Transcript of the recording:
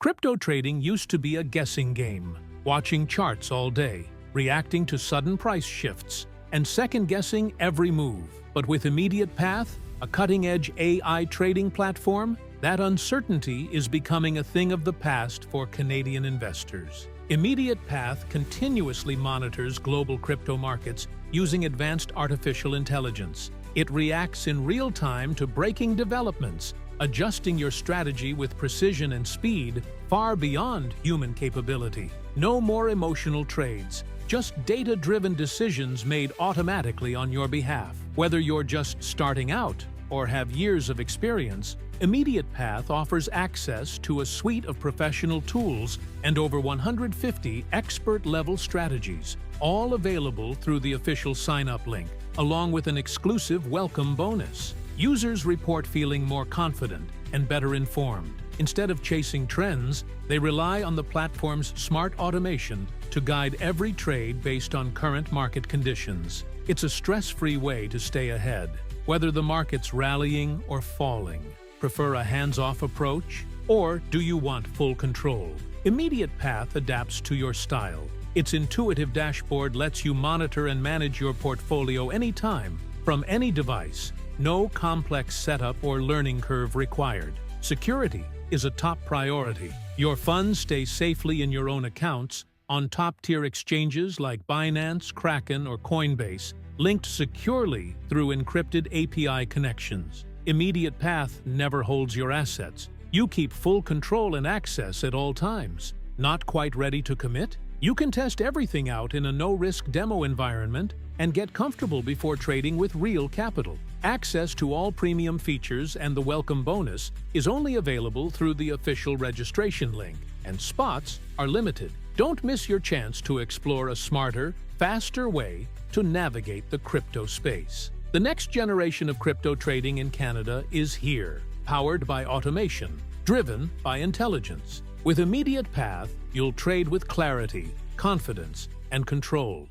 Crypto trading used to be a guessing game, watching charts all day, reacting to sudden price shifts, and second-guessing every move. But with Immediate Path, a cutting-edge AI trading platform, that uncertainty is becoming a thing of the past for Canadian investors. Immediate Path continuously monitors global crypto markets using advanced artificial intelligence. It reacts in real time to breaking developments, adjusting your strategy with precision and speed far beyond human capability. No more emotional trades, just data-driven decisions made automatically on your behalf. Whether you're just starting out or have years of experience, Immediate Path offers access to a suite of professional tools and over 150 expert-level strategies, all available through the official sign-up link, along with an exclusive welcome bonus. Users report feeling more confident and better informed. Instead of chasing trends, they rely on the platform's smart automation to guide every trade based on current market conditions. It's a stress-free way to stay ahead, whether the market's rallying or falling. Prefer a hands-off approach? Or do you want full control? Immediate Path adapts to your style. Its intuitive dashboard lets you monitor and manage your portfolio anytime, from any device. No complex setup or learning curve required. Security is a top priority. Your funds stay safely in your own accounts on top-tier exchanges like Binance, Kraken, or Coinbase, linked securely through encrypted API connections. Immediate Path never holds your assets. You keep full control and access at all times. Not quite ready to commit? You can test everything out in a no-risk demo environment and get comfortable before trading with real capital. Access to all premium features and the welcome bonus is only available through the official registration link, and spots are limited. Don't miss your chance to explore a smarter, faster way to navigate the crypto space. The next generation of crypto trading in Canada is here, powered by automation, driven by intelligence. With Immediate Path, you'll trade with clarity, confidence, and control.